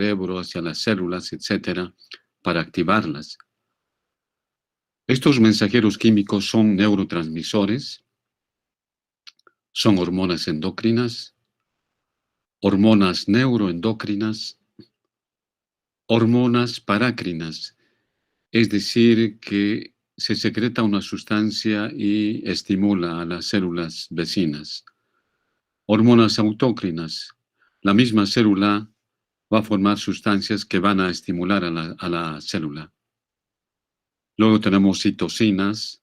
cerebro, hacia las células, etcétera, para activarlas. Estos mensajeros químicos son neurotransmisores, son hormonas endocrinas, hormonas neuroendocrinas, hormonas parácrinas, es decir, que se secreta una sustancia y estimula a las células vecinas. Hormonas autócrinas, la misma célula va a formar sustancias que van a estimular a la célula. Luego tenemos citocinas,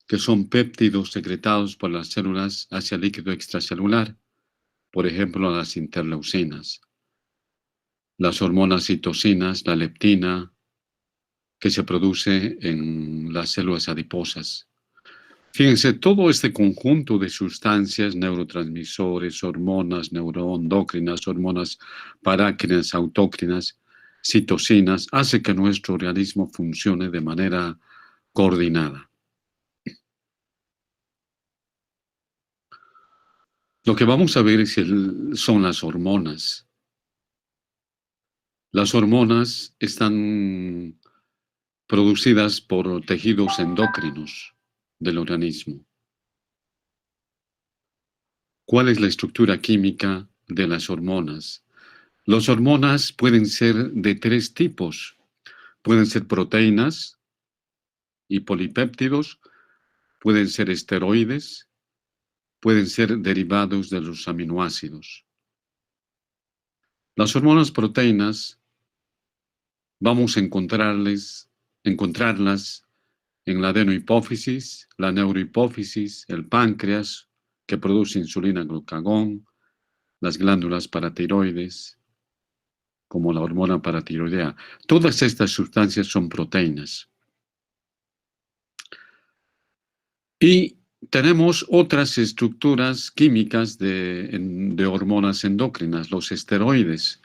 que son péptidos secretados por las células hacia el líquido extracelular, por ejemplo, las interleucinas. Las hormonas citocinas, la leptina, que se produce en las células adiposas. Fíjense, todo este conjunto de sustancias, neurotransmisores, hormonas neuroendocrinas, hormonas parácrinas, autócrinas, citocinas, hace que nuestro organismo funcione de manera coordinada. Lo que vamos a ver son las hormonas. Las hormonas están producidas por tejidos endocrinos del organismo. ¿Cuál es la estructura química de las hormonas? Las hormonas pueden ser de tres tipos. Pueden ser proteínas y polipéptidos, pueden ser esteroides, pueden ser derivados de los aminoácidos. Las hormonas proteínas vamos a encontrarlas en la adenohipófisis, la neurohipófisis, el páncreas, que produce insulina glucagón, las glándulas paratiroides, como la hormona paratiroidea. Todas estas sustancias son proteínas. Y tenemos otras estructuras químicas de hormonas endócrinas, los esteroides.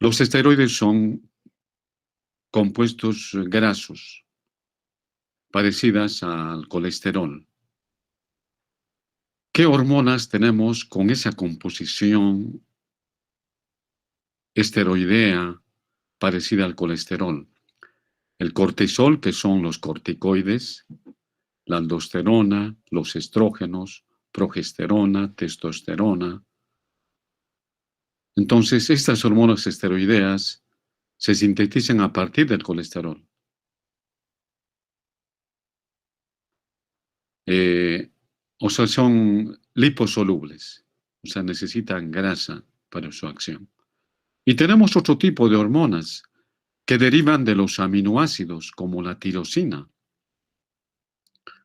Los esteroides son compuestos grasos, parecidas al colesterol. ¿Qué hormonas tenemos con esa composición esteroidea parecida al colesterol? El cortisol, que son los corticoides, la aldosterona, los estrógenos, progesterona, testosterona. Entonces, estas hormonas esteroideas se sintetizan a partir del colesterol. O sea, son liposolubles, o sea, necesitan grasa para su acción. Y tenemos otro tipo de hormonas que derivan de los aminoácidos, como la tirosina.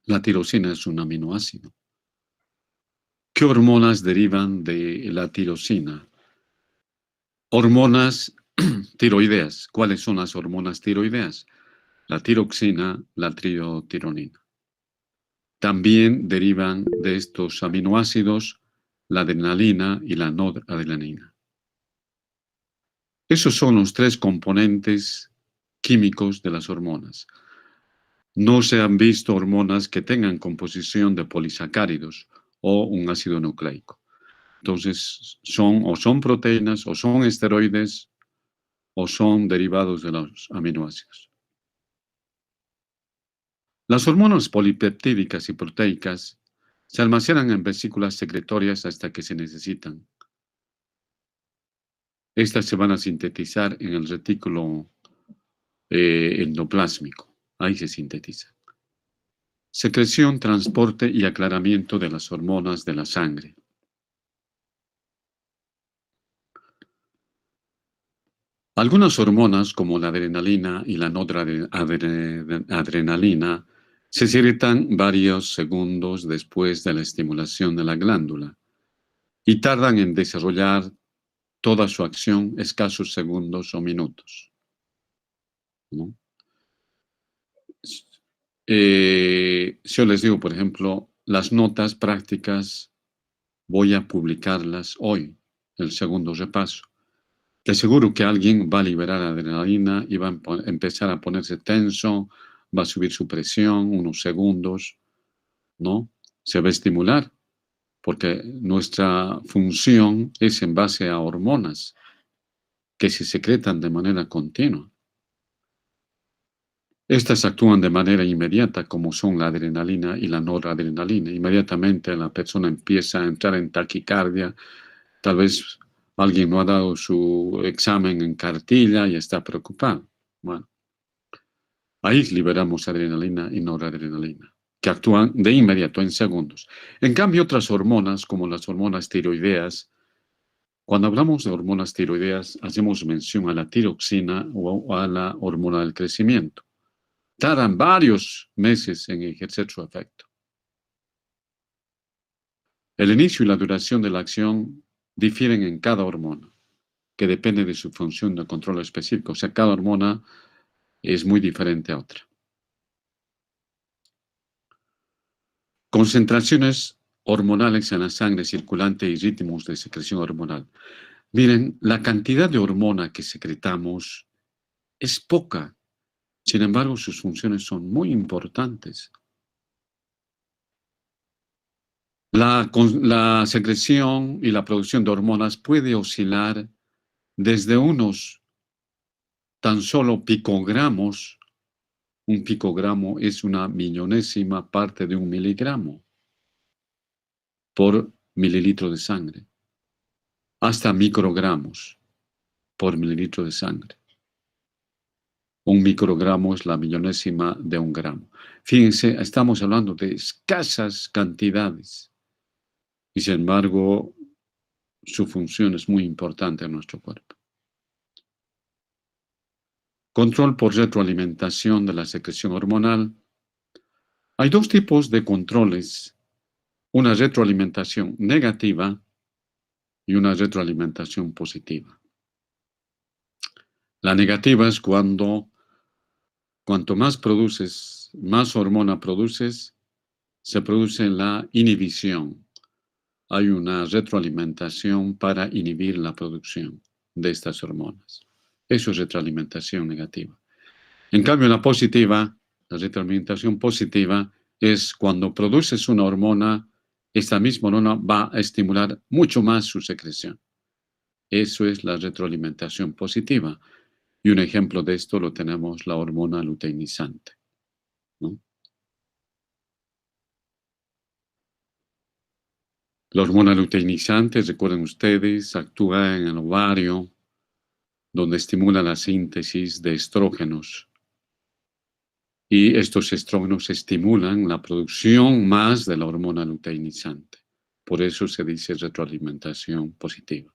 La tirosina es un aminoácido. ¿Qué hormonas derivan de la tirosina? Hormonas tiroideas. ¿Cuáles son las hormonas tiroideas? La tiroxina, la triotironina. También derivan de estos aminoácidos la adrenalina y la noradrenalina. Esos son los tres componentes químicos de las hormonas. No se han visto hormonas que tengan composición de polisacáridos o un ácido nucleico. Entonces, son proteínas, o son esteroides, o son derivados de los aminoácidos. Las hormonas polipeptídicas y proteicas se almacenan en vesículas secretorias hasta que se necesitan. Estas se van a sintetizar en el retículo endoplásmico. Ahí se sintetizan. Secreción, transporte y aclaramiento de las hormonas de la sangre. Algunas hormonas, como la adrenalina y la noradrenalina, se secretan varios segundos después de la estimulación de la glándula y tardan en desarrollar toda su acción escasos segundos o minutos, ¿no? Si yo les digo, por ejemplo, las notas prácticas voy a publicarlas hoy, el segundo repaso. Te aseguro que alguien va a liberar adrenalina y va a empezar a ponerse tenso, va a subir su presión unos segundos, ¿no? Se va a estimular, porque nuestra función es en base a hormonas. que se secretan de manera continua. Estas actúan de manera inmediata, como son la adrenalina y la noradrenalina. Inmediatamente la persona empieza a entrar en taquicardia. Tal vez alguien no ha dado su examen en cartilla y está preocupado. Bueno, ahí liberamos adrenalina y noradrenalina, que actúan de inmediato, en segundos. En cambio, otras hormonas, como las hormonas tiroideas, cuando hablamos de hormonas tiroideas, hacemos mención a la tiroxina o a la hormona del crecimiento. Tardan varios meses en ejercer su efecto. El inicio y la duración de la acción difieren en cada hormona, que depende de su función de control específico. O sea, cada hormona es muy diferente a otra. Concentraciones hormonales en la sangre circulante y ritmos de secreción hormonal. Miren, la cantidad de hormona que secretamos es poca. Sin embargo, sus funciones son muy importantes. La secreción y la producción de hormonas puede oscilar desde unos tan solo picogramos. Un picogramo es una millonésima parte de un miligramo por mililitro de sangre, hasta microgramos por mililitro de sangre. Un microgramo es la millonésima de un gramo. Fíjense, estamos hablando de escasas cantidades y sin embargo su función es muy importante en nuestro cuerpo. Control por retroalimentación de la secreción hormonal. Hay dos tipos de controles, una retroalimentación negativa y una retroalimentación positiva. La negativa es cuanto más produces, más hormona produces, se produce la inhibición. Hay una retroalimentación para inhibir la producción de estas hormonas. Eso es retroalimentación negativa. En cambio, la retroalimentación positiva es cuando produces una hormona, esta misma hormona va a estimular mucho más su secreción. Eso es la retroalimentación positiva. Y un ejemplo de esto lo tenemos la hormona luteinizante, ¿no? La hormona luteinizante, recuerden ustedes, actúa en el ovario, donde estimula la síntesis de estrógenos. Y estos estrógenos estimulan la producción más de la hormona luteinizante. Por eso se dice retroalimentación positiva.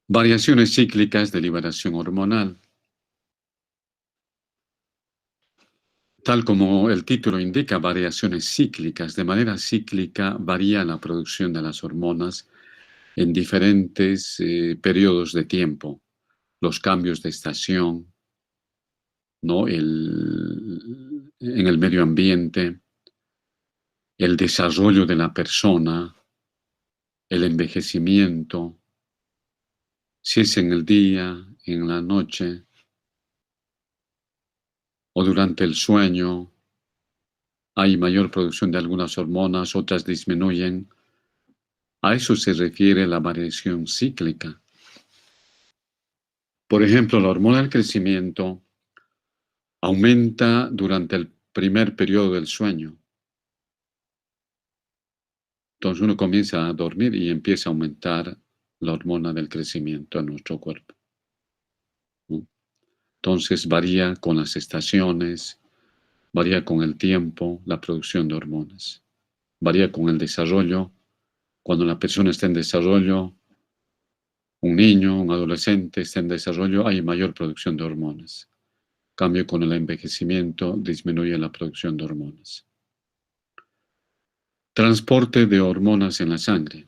Variaciones cíclicas de liberación hormonal. Tal como el título indica, variaciones cíclicas. De manera cíclica varía la producción de las hormonas en diferentes periodos de tiempo. Los cambios de estación, ¿no? En el medio ambiente, el desarrollo de la persona, el envejecimiento, si es en el día, en la noche o durante el sueño, hay mayor producción de algunas hormonas, otras disminuyen. A eso se refiere la variación cíclica. Por ejemplo, la hormona del crecimiento aumenta durante el primer periodo del sueño. Entonces uno comienza a dormir y empieza a aumentar la hormona del crecimiento en nuestro cuerpo, ¿no? Entonces varía con las estaciones, varía con el tiempo la producción de hormonas, varía con el desarrollo. Cuando la persona está en desarrollo, un niño, un adolescente está en desarrollo, hay mayor producción de hormonas. En cambio, con el envejecimiento disminuye la producción de hormonas. Transporte de hormonas en la sangre.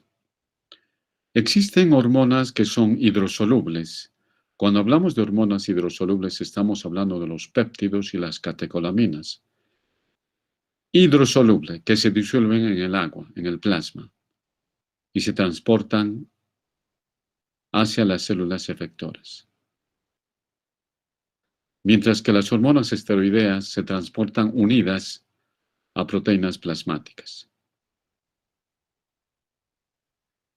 Existen hormonas que son hidrosolubles. Cuando hablamos de hormonas hidrosolubles, estamos hablando de los péptidos y las catecolaminas. Hidrosoluble, que se disuelven en el agua, en el plasma, y se transportan hacia las células efectoras. Mientras que las hormonas esteroideas se transportan unidas a proteínas plasmáticas.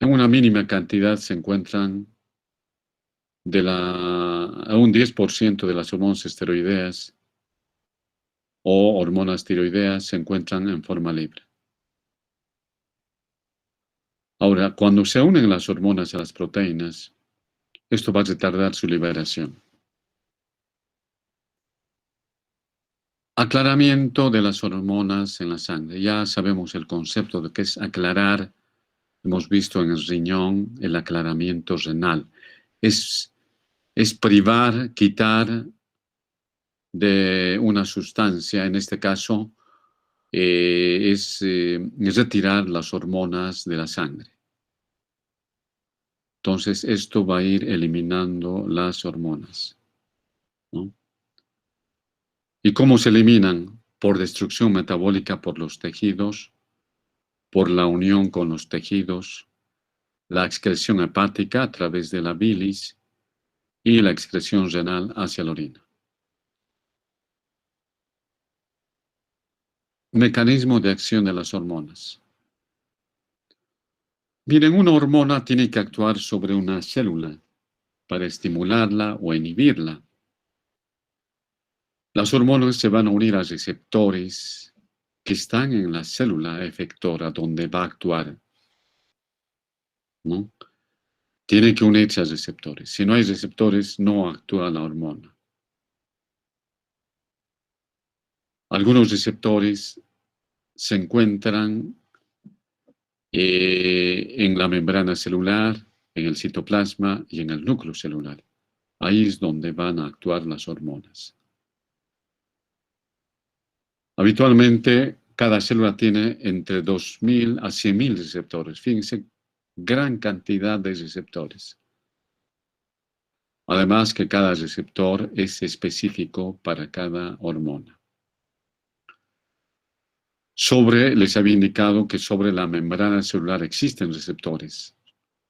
En una mínima cantidad se encuentran a un 10% de las hormonas esteroideas o hormonas tiroideas se encuentran en forma libre. Ahora, cuando se unen las hormonas a las proteínas, esto va a retardar su liberación. Aclaramiento de las hormonas en la sangre. Ya sabemos el concepto de qué es aclarar. Hemos visto en el riñón el aclaramiento renal. Es privar, quitar de una sustancia, en este caso, es retirar las hormonas de la sangre. Entonces, esto va a ir eliminando las hormonas, ¿no? ¿Y cómo se eliminan? Por destrucción metabólica por los tejidos, por la unión con los tejidos, la excreción hepática a través de la bilis y la excreción renal hacia la orina. Mecanismo de acción de las hormonas. Miren, una hormona tiene que actuar sobre una célula para estimularla o inhibirla. Las hormonas se van a unir a receptores que están en la célula efectora donde va a actuar, ¿no? Tiene que unirse a receptores. Si no hay receptores, no actúa la hormona. Algunos receptores se encuentran en la membrana celular, en el citoplasma y en el núcleo celular. Ahí es donde van a actuar las hormonas. Habitualmente, cada célula tiene entre 2.000 a 100.000 receptores. Fíjense, gran cantidad de receptores. Además que cada receptor es específico para cada hormona. Les había indicado que sobre la membrana celular existen receptores,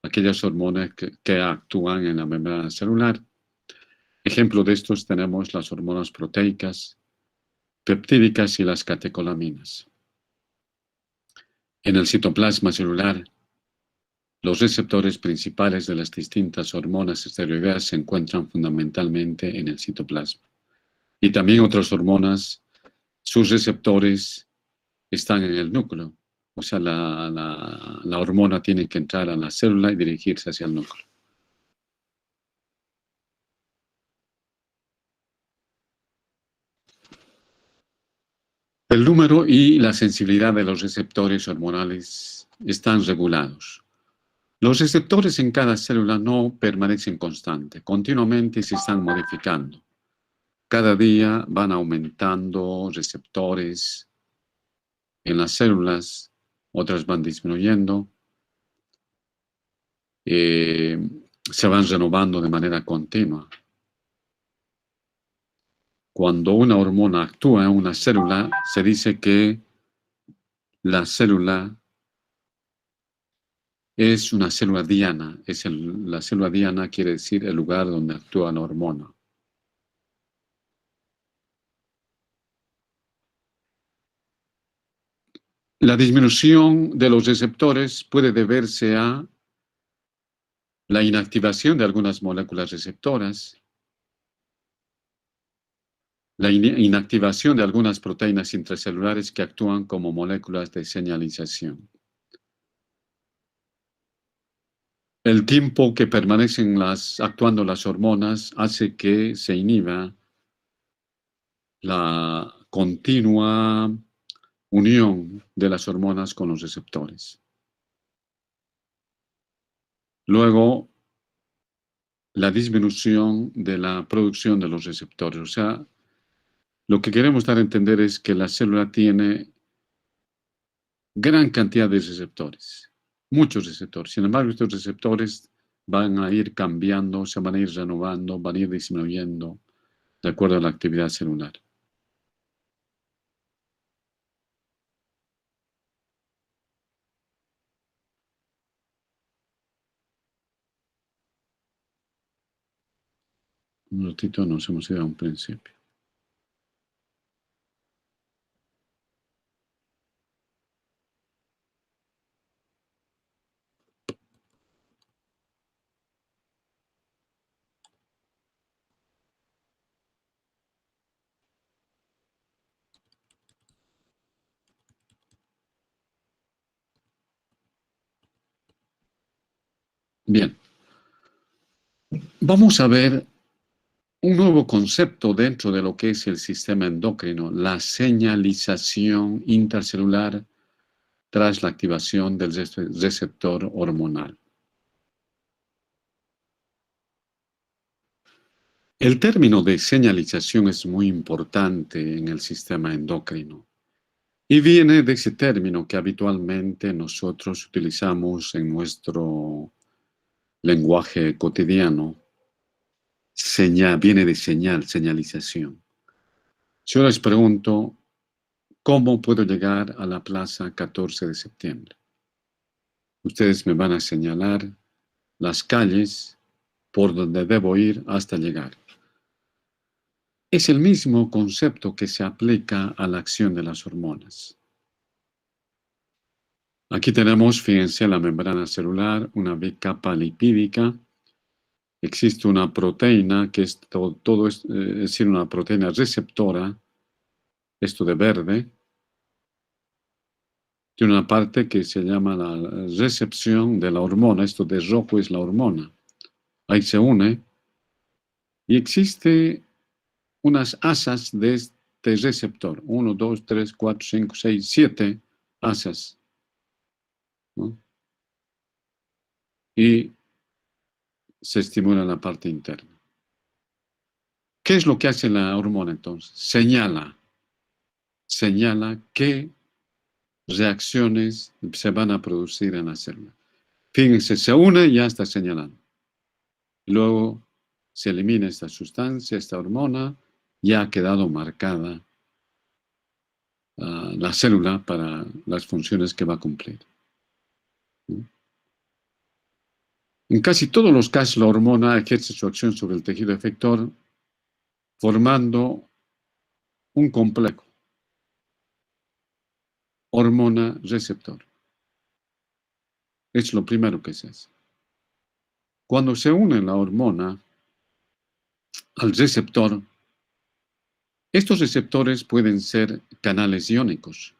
aquellas hormonas que actúan en la membrana celular. Ejemplo de estos tenemos las hormonas proteicas, peptídicas y las catecolaminas. En el citoplasma celular, los receptores principales de las distintas hormonas esteroideas se encuentran fundamentalmente en el citoplasma. Y también otras hormonas, sus receptores están en el núcleo. O sea, la hormona tiene que entrar a la célula y dirigirse hacia el núcleo. El número y la sensibilidad de los receptores hormonales están regulados. Los receptores en cada célula no permanecen constantes, continuamente se están modificando. Cada día van aumentando receptores en las células, otras van disminuyendo, se van renovando de manera continua. Cuando una hormona actúa en una célula, se dice que la célula es una célula diana. La célula diana quiere decir el lugar donde actúa la hormona. La disminución de los receptores puede deberse a la inactivación de algunas moléculas receptoras, la inactivación de algunas proteínas intracelulares que actúan como moléculas de señalización. El tiempo que permanecen actuando las hormonas hace que se inhiba la continua unión de las hormonas con los receptores. Luego, la disminución de la producción de los receptores. O sea, lo que queremos dar a entender es que la célula tiene gran cantidad de receptores, muchos receptores. Sin embargo, estos receptores van a ir cambiando, se van a ir renovando, van a ir disminuyendo de acuerdo a la actividad celular. Un minutito, nos hemos ido a un principio. Bien, vamos a ver un nuevo concepto dentro de lo que es el sistema endocrino, la señalización intracelular tras la activación del receptor hormonal. El término de señalización es muy importante en el sistema endocrino y viene de ese término que habitualmente nosotros utilizamos en nuestro lenguaje cotidiano. Viene de señal, señalización. Si yo les pregunto, ¿cómo puedo llegar a la plaza 14 de septiembre? Ustedes me van a señalar las calles por donde debo ir hasta llegar. Es el mismo concepto que se aplica a la acción de las hormonas. Aquí tenemos, fíjense, la membrana celular, una capa lipídica. Existe una proteína que es es decir, una proteína receptora, esto de verde. Tiene una parte que se llama la recepción de la hormona, esto de rojo es la hormona. Ahí se une y existe unas asas de este receptor, 1, 2, 3, 4, 5, 6, 7 asas, ¿no? Y se estimula la parte interna. ¿Qué es lo que hace la hormona entonces? Señala qué reacciones se van a producir en la célula. Fíjense, se une y ya está señalando. Luego se elimina esta sustancia, esta hormona, ya ha quedado marcada la célula para las funciones que va a cumplir. En casi todos los casos, la hormona ejerce su acción sobre el tejido efector formando un complejo hormona-receptor. Es lo primero que se hace. Cuando se une la hormona al receptor, estos receptores pueden ser canales iónicos,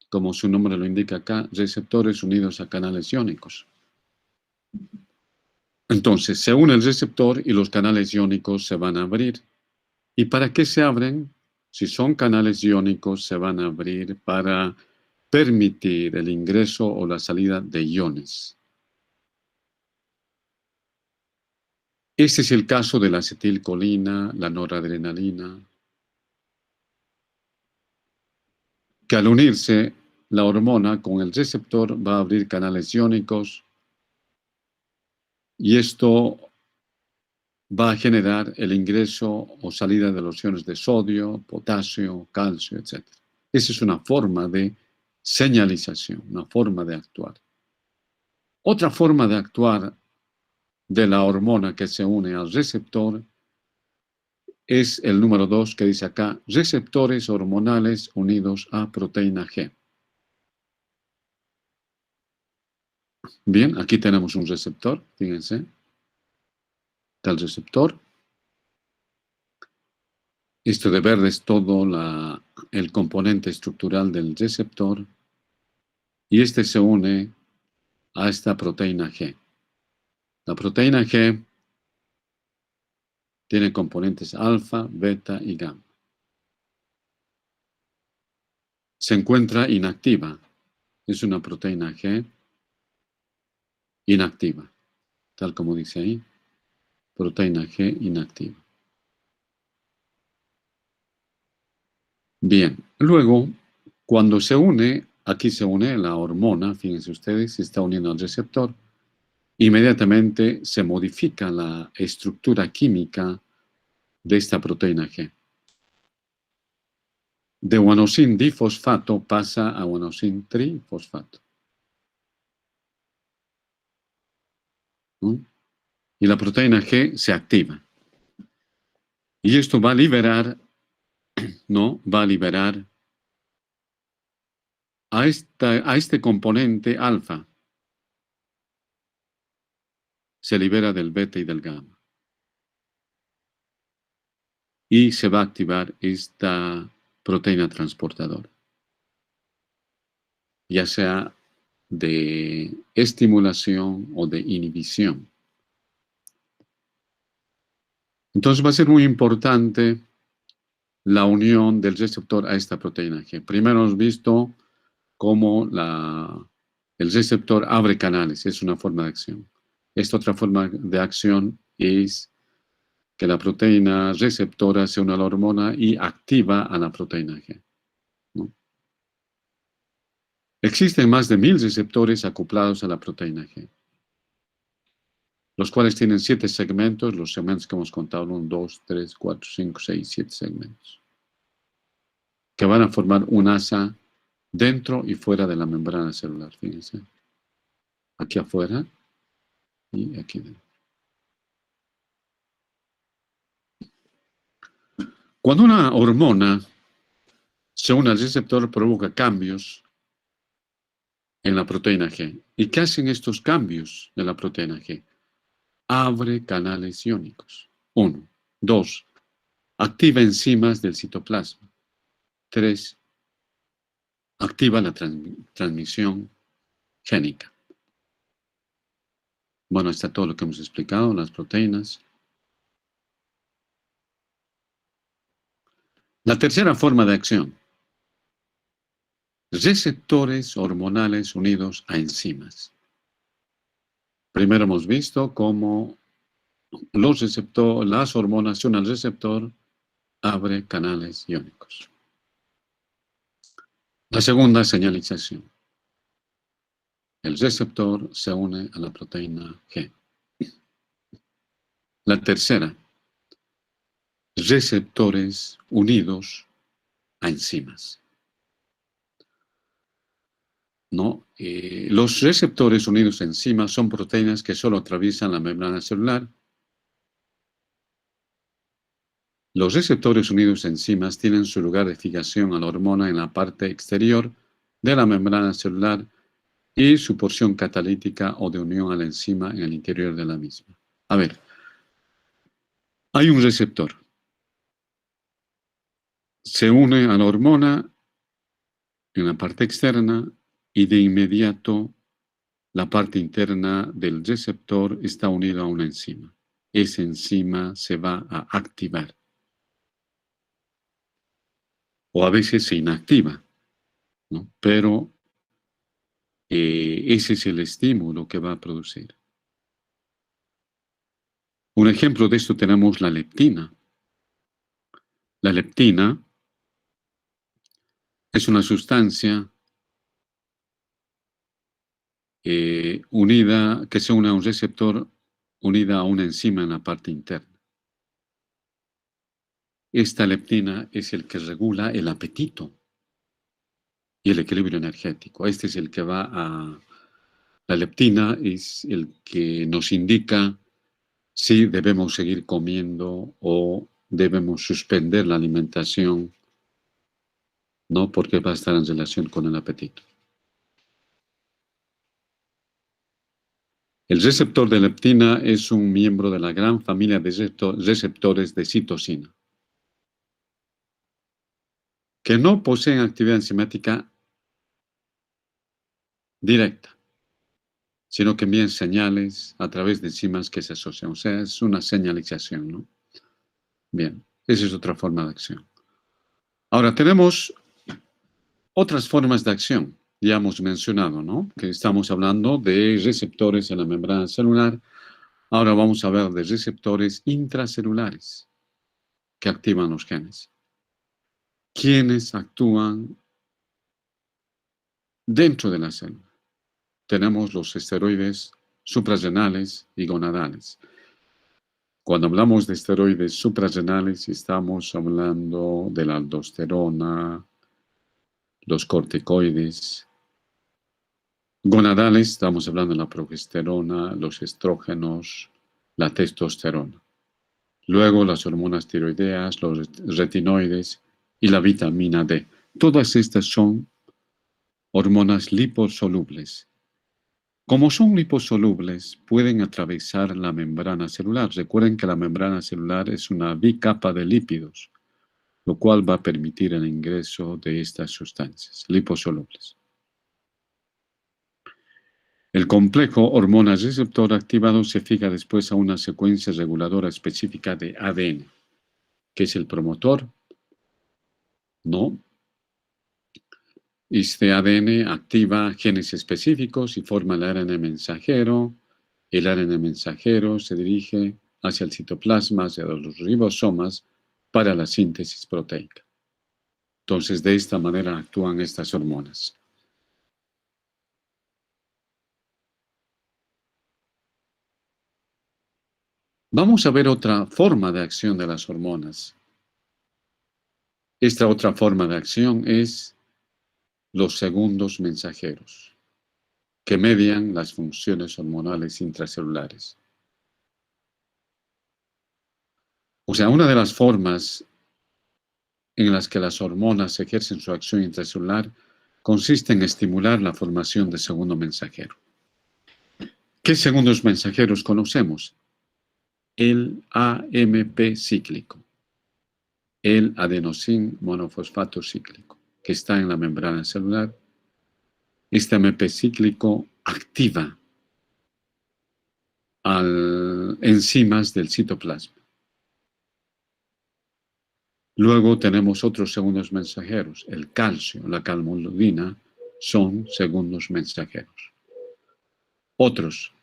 como su nombre lo indica acá, receptores unidos a canales iónicos. Entonces, se une el receptor y los canales iónicos se van a abrir. ¿Y para qué se abren? Si son canales iónicos, se van a abrir para permitir el ingreso o la salida de iones. Este es el caso de la acetilcolina, la noradrenalina, que al unirse la hormona con el receptor va a abrir canales iónicos y esto va a generar el ingreso o salida de los iones de sodio, potasio, calcio, etc. Esa es una forma de señalización, una forma de actuar. Otra forma de actuar de la hormona que se une al receptor es el número 2 que dice acá, receptores hormonales unidos a proteína G. Bien, aquí tenemos un receptor, fíjense, está el receptor. Esto de verde es todo el componente estructural del receptor y este se une a esta proteína G. La proteína G tiene componentes alfa, beta y gamma. Se encuentra inactiva. Es una proteína G inactiva, tal como dice ahí. Proteína G inactiva. Bien, luego, cuando se une, aquí se une la hormona, fíjense ustedes, se está uniendo al receptor, inmediatamente se modifica la estructura química de esta proteína G. De guanosin difosfato pasa a guanosin trifosfato. ¿No? Y la proteína G se activa. Y esto va a liberar, ¿no? Va a liberar a este componente alfa. Se libera del beta y del gamma. Y se va a activar esta proteína transportadora. Ya sea de estimulación o de inhibición. Entonces va a ser muy importante la unión del receptor a esta proteína G. Primero hemos visto cómo el receptor abre canales, es una forma de acción. Esta otra forma de acción es que la proteína receptora se une a la hormona y activa a la proteína G, ¿no? Existen más de 1000 receptores acoplados a la proteína G, los cuales tienen 7 segmentos, los segmentos que hemos contado, 1, 2, 3, 4, 5, 6, 7 segmentos, que van a formar un asa dentro y fuera de la membrana celular, fíjense. Aquí afuera y aquí dentro. Cuando una hormona se une al receptor, provoca cambios en la proteína G. ¿Y qué hacen estos cambios de la proteína G? Abre canales iónicos. 1. 2. Activa enzimas del citoplasma. 3. Activa la transmisión génica. Bueno, está todo lo que hemos explicado, las proteínas. La tercera forma de acción. Receptores hormonales unidos a enzimas. Primero hemos visto cómo las hormonas se unen al receptor, abre canales iónicos. La segunda, señalización. El receptor se une a la proteína G. La tercera, receptores unidos a enzimas, ¿no? Los receptores unidos a enzimas son proteínas que solo atraviesan la membrana celular. Los receptores unidos a enzimas tienen su lugar de fijación a la hormona en la parte exterior de la membrana celular y su porción catalítica o de unión a la enzima en el interior de la misma. A ver, hay un receptor. Se une a la hormona en la parte externa y de inmediato la parte interna del receptor está unida a una enzima. Esa enzima se va a activar o a veces se inactiva, ¿no? Pero ese es el estímulo que va a producir. Un ejemplo de esto tenemos la leptina. La leptina es una sustancia que se une a un receptor unida a una enzima en la parte interna. Esta leptina es el que regula el apetito y el equilibrio energético. Este es el que va a... La leptina es el que nos indica si debemos seguir comiendo o debemos suspender la alimentación, ¿no? Porque va a estar en relación con el apetito. El receptor de leptina es un miembro de la gran familia de receptores de citosina, que no poseen actividad enzimática directa, sino que envían señales a través de enzimas que se asocian. O sea, es una señalización, ¿no? Bien, esa es otra forma de acción. Ahora, tenemos otras formas de acción. Ya hemos mencionado, ¿no? Que estamos hablando de receptores en la membrana celular. Ahora vamos a ver de receptores intracelulares que activan los genes. ¿Quiénes actúan dentro de la célula? Tenemos los esteroides suprarrenales y gonadales. Cuando hablamos de esteroides suprarrenales, estamos hablando de la aldosterona, los corticoides. Gonadales, estamos hablando de la progesterona, los estrógenos, la testosterona. Luego las hormonas tiroideas, los retinoides y la vitamina D. Todas estas son hormonas liposolubles. Como son liposolubles, pueden atravesar la membrana celular. Recuerden que la membrana celular es una bicapa de lípidos, lo cual va a permitir el ingreso de estas sustancias liposolubles. El complejo hormona-receptor activado se fija después a una secuencia reguladora específica de ADN, que es el promotor, ¿no? Este ADN activa genes específicos y forma el ARN mensajero. El ARN mensajero se dirige hacia el citoplasma, hacia los ribosomas, para la síntesis proteica. Entonces, de esta manera actúan estas hormonas. Vamos a ver otra forma de acción de las hormonas. Esta otra forma de acción es los segundos mensajeros, que median las funciones hormonales intracelulares. O sea, una de las formas en las que las hormonas ejercen su acción intracelular consiste en estimular la formación de segundo mensajero. ¿Qué segundos mensajeros conocemos? El AMP cíclico, el adenosín monofosfato cíclico, que está en la membrana celular. Este AMP cíclico activa enzimas del citoplasma. Luego tenemos otros segundos mensajeros. El calcio, la calmoludina, son segundos mensajeros. Otros,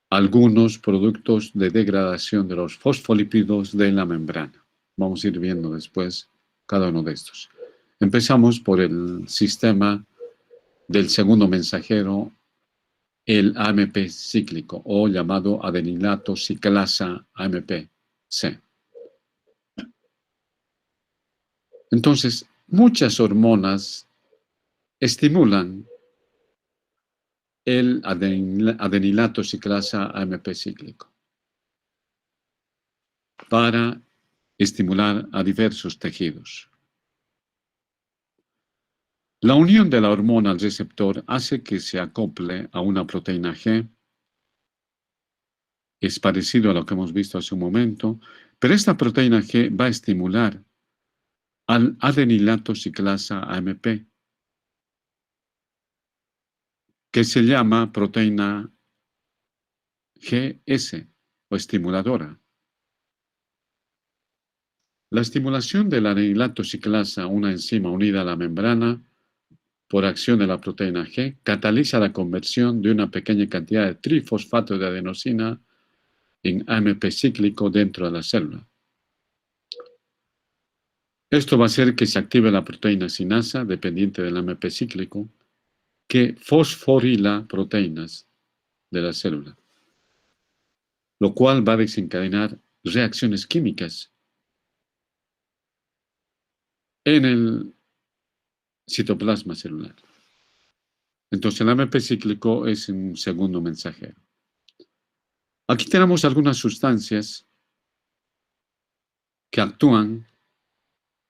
algunos productos de degradación de los fosfolípidos de la membrana. Vamos a ir viendo después cada uno de estos. Empezamos por el sistema del segundo mensajero, el AMP cíclico, o llamado adenilato ciclasa AMP-C. Entonces, muchas hormonas estimulan el adenilato ciclasa AMP cíclico para estimular a diversos tejidos. La unión de la hormona al receptor hace que se acople a una proteína G. Es parecido a lo que hemos visto hace un momento, pero esta proteína G va a estimular al adenilato ciclasa AMP, que se llama proteína GS o estimuladora. La estimulación del adenilato ciclasa, una enzima unida a la membrana por acción de la proteína G, cataliza la conversión de una pequeña cantidad de trifosfato de adenosina en AMP cíclico dentro de la célula. Esto va a hacer que se active la proteína sinasa, dependiente del AMP cíclico, que fosforila proteínas de la célula, lo cual va a desencadenar reacciones químicas en el citoplasma celular. Entonces, el AMP cíclico es un segundo mensajero. Aquí tenemos algunas sustancias que actúan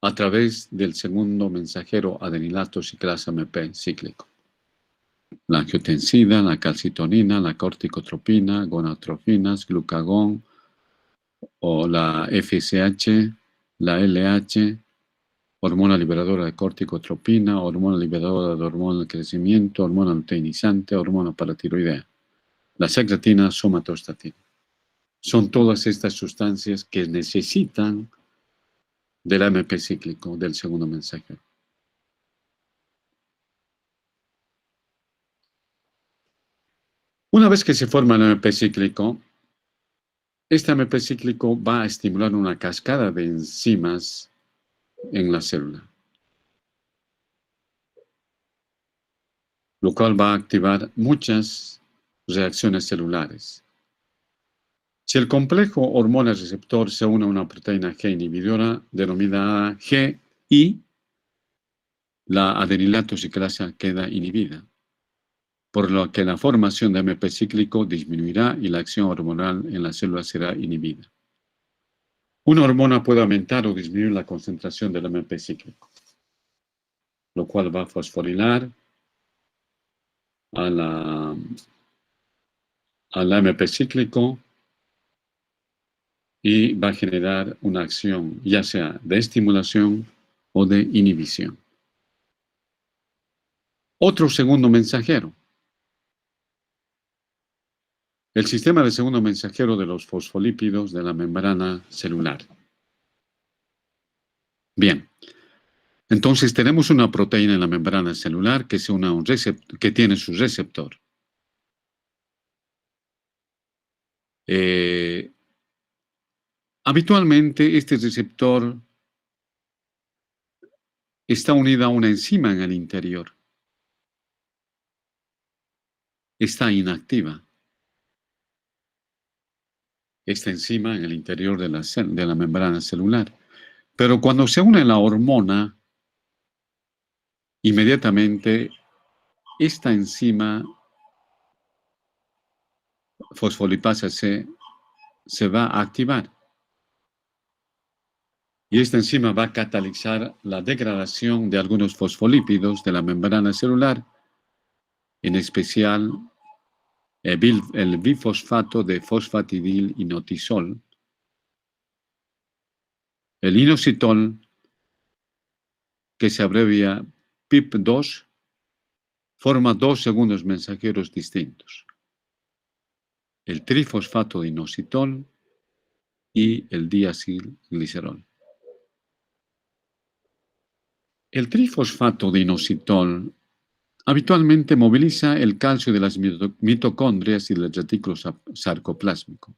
a través del segundo mensajero adenilato ciclasa AMP cíclico. La angiotensina, la calcitonina, la corticotropina, gonadotrofinas, glucagón o la FSH, la LH, hormona liberadora de corticotropina, hormona liberadora de hormona del crecimiento, hormona luteinizante, hormona paratiroidea, la secretina, somatostatina. Son todas estas sustancias que necesitan del AMP cíclico, del segundo mensajero. Una vez que se forma el AMP cíclico, este AMP cíclico va a estimular una cascada de enzimas en la célula, lo cual va a activar muchas reacciones celulares. Si el complejo hormona-receptor se une a una proteína G inhibidora denominada GI, la adenilato ciclasa queda inhibida, por lo que la formación de AMP cíclico disminuirá y la acción hormonal en la célula será inhibida. Una hormona puede aumentar o disminuir la concentración del AMP cíclico, lo cual va a fosforilar al AMP cíclico y va a generar una acción ya sea de estimulación o de inhibición. Otro segundo mensajero, El sistema de segundo mensajero de los fosfolípidos de la membrana celular. Bien, entonces tenemos una proteína en la membrana celular que, que tiene su receptor. Habitualmente este receptor está unido a una enzima en el interior. Está inactiva. Esta enzima en el interior de la membrana celular. Pero cuando se une la hormona, inmediatamente esta enzima fosfolipasa C se va a activar. Y esta enzima va a catalizar la degradación de algunos fosfolípidos de la membrana celular, en especial el bifosfato de fosfatidil inositol. El inositol, que se abrevia PIP2, forma dos segundos mensajeros distintos: el trifosfato de inositol y el diacilglicerol. El trifosfato de inositol habitualmente moviliza el calcio de las mitocondrias y del retículo sarcoplásmico.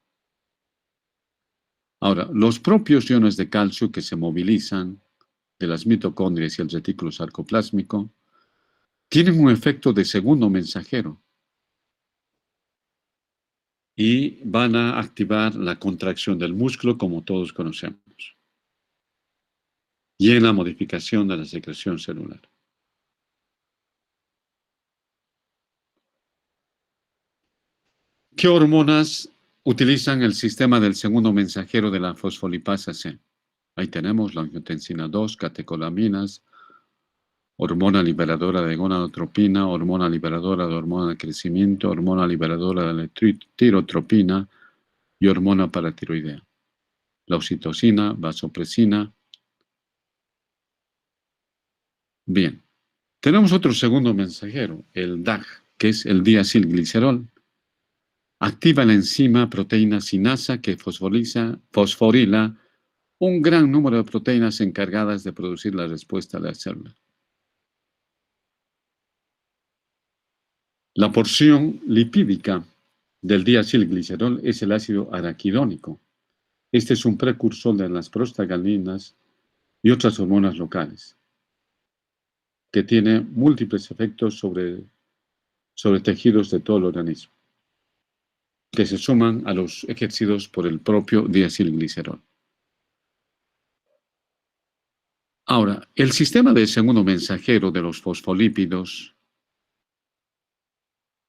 Ahora, los propios iones de calcio que se movilizan de las mitocondrias y el retículo sarcoplásmico tienen un efecto de segundo mensajero y van a activar la contracción del músculo, como todos conocemos, y en la modificación de la secreción celular. ¿Qué hormonas utilizan el sistema del segundo mensajero de la fosfolipasa C? Ahí tenemos la angiotensina 2, catecolaminas, hormona liberadora de gonadotropina, hormona liberadora de hormona de crecimiento, hormona liberadora de la tirotropina y hormona paratiroidea. La oxitocina, vasopresina. Bien, tenemos otro segundo mensajero, el DAG, que es el diacilglicerol. Activa la enzima proteína sinasa que fosforila un gran número de proteínas encargadas de producir la respuesta de la célula. La porción lipídica del diacilglicerol es el ácido araquidónico. Este es un precursor de las prostaglandinas y otras hormonas locales, que tiene múltiples efectos sobre tejidos de todo el organismo, que se suman a los ejercidos por el propio diacilglicerol. Ahora, el sistema de segundo mensajero de los fosfolípidos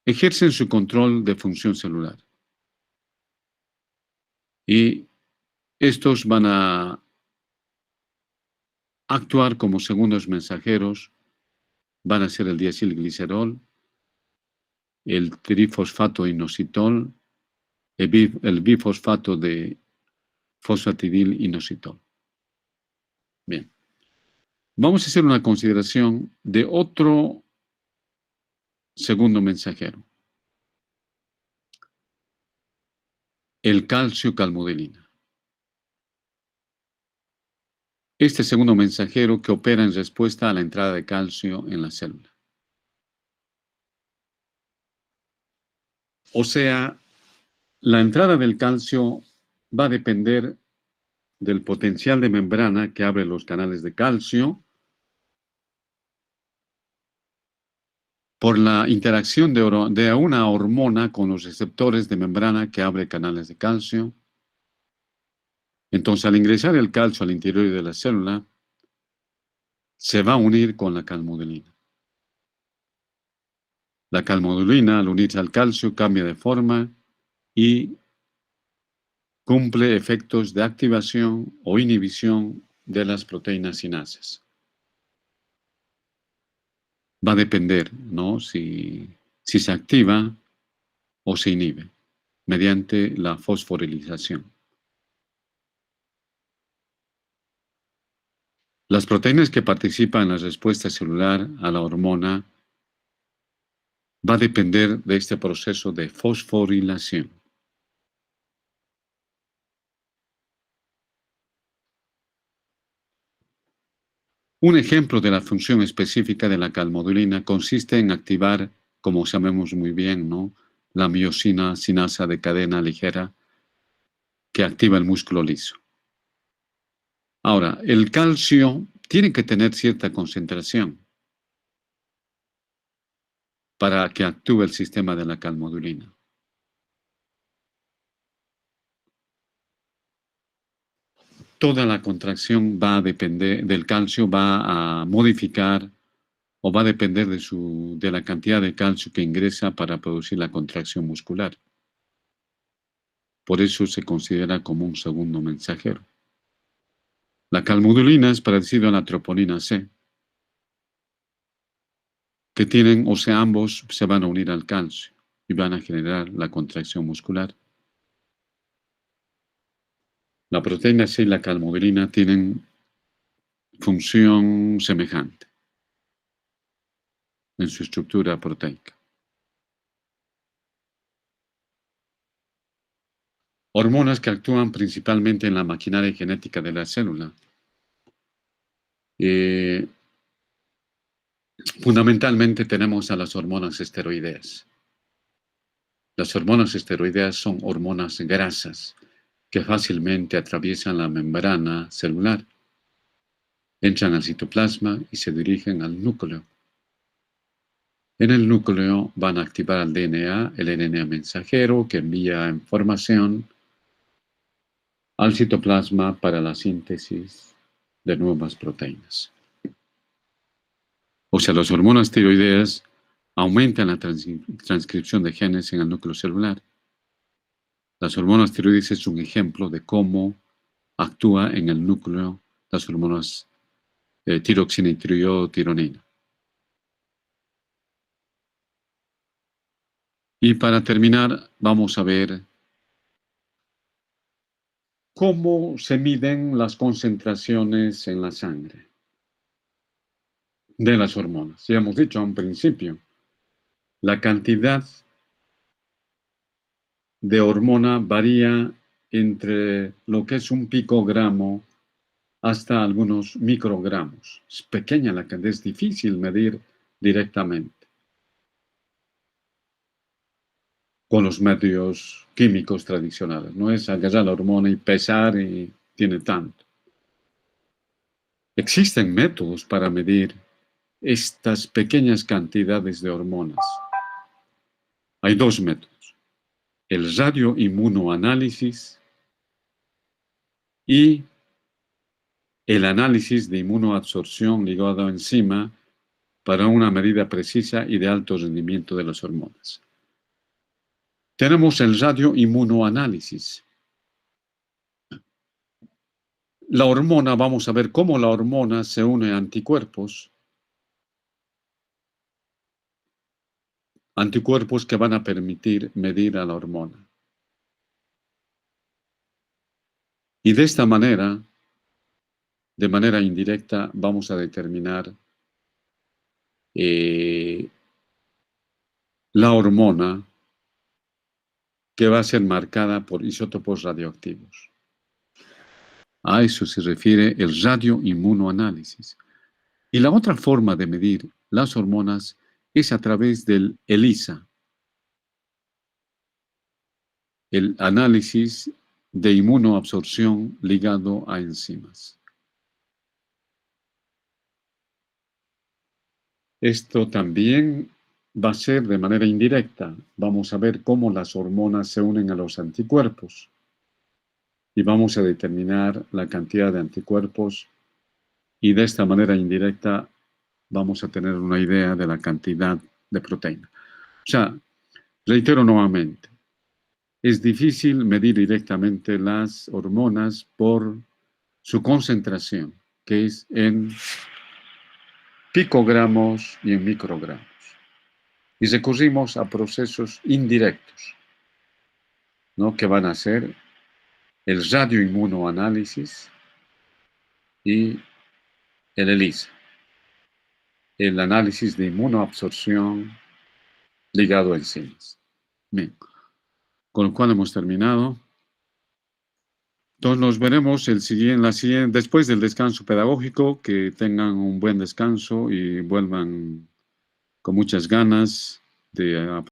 ejercen su control de función celular. Y estos van a actuar como segundos mensajeros, van a ser el diacilglicerol, el trifosfato inositol, el bifosfato de fosfatidil inositol. Bien. Vamos a hacer una consideración de otro segundo mensajero, el calcio-calmodelina. Este segundo mensajero que opera en respuesta a la entrada de calcio en la célula. O sea, la entrada del calcio va a depender del potencial de membrana que abre los canales de calcio por la interacción de una hormona con los receptores de membrana que abre canales de calcio. Entonces, al ingresar el calcio al interior de la célula, se va a unir con la calmodelina. La calmodelina, al unirse al calcio, cambia de forma y cumple efectos de activación o inhibición de las proteínas sinasas. Va a depender, ¿no?, si se activa o se inhibe mediante la fosforilización. Las proteínas que participan en la respuesta celular a la hormona va a depender de este proceso de fosforilación. Un ejemplo de la función específica de la calmodulina consiste en activar, como sabemos muy bien, ¿no?, la miosina sinasa de cadena ligera que activa el músculo liso. Ahora, el calcio tiene que tener cierta concentración para que actúe el sistema de la calmodulina. Toda la contracción va a depender del calcio, va a modificar o va a depender de la cantidad de calcio que ingresa para producir la contracción muscular. Por eso se considera como un segundo mensajero. La calmodulina es parecida a la troponina C, que tienen, o sea, ambos se van a unir al calcio y van a generar la contracción muscular. La proteína C y la calmodulina tienen función semejante en su estructura proteica. Hormonas que actúan principalmente en la maquinaria genética de la célula. Fundamentalmente tenemos a las hormonas esteroideas. Las hormonas esteroideas son hormonas grasas que fácilmente atraviesan la membrana celular, entran al citoplasma y se dirigen al núcleo. En el núcleo van a activar el RNA mensajero que envía información al citoplasma para la síntesis de nuevas proteínas. O sea, las hormonas tiroideas aumentan la transcripción de genes en el núcleo celular. Las hormonas tiroides es un ejemplo de cómo actúa en el núcleo las hormonas tiroxina y tironina. Y para terminar, vamos a ver cómo se miden las concentraciones en la sangre de las hormonas. Ya hemos dicho a un principio, la cantidad de hormona varía entre lo que es un picogramo hasta algunos microgramos. Es pequeña la cantidad, es difícil medir directamente con los medios químicos tradicionales. No es agarrar la hormona y pesar y tiene tanto. Existen métodos para medir estas pequeñas cantidades de hormonas. Hay dos métodos: el radioinmunoanálisis y el análisis de inmunoabsorción ligado a enzima para una medida precisa y de alto rendimiento de las hormonas. Tenemos el radioinmunoanálisis. La hormona, vamos a ver cómo la hormona se une a anticuerpos que van a permitir medir a la hormona. Y de esta manera, de manera indirecta, vamos a determinar la hormona que va a ser marcada por isótopos radioactivos. A eso se refiere el radioinmunoanálisis. Y la otra forma de medir las hormonas es a través del ELISA, el análisis de inmunoabsorción ligado a enzimas. Esto también va a ser de manera indirecta. Vamos a ver cómo las hormonas se unen a los anticuerpos y vamos a determinar la cantidad de anticuerpos y de esta manera indirecta vamos a tener una idea de la cantidad de proteína. O sea, reitero nuevamente, es difícil medir directamente las hormonas por su concentración, que es en picogramos y en microgramos. Y recurrimos a procesos indirectos, ¿no?, que van a ser el radioinmunoanálisis y el ELISA, el análisis de inmunoabsorción ligado a enzimas. Bien, con lo cual hemos terminado. Entonces nos veremos después del descanso pedagógico, que tengan un buen descanso y vuelvan con muchas ganas de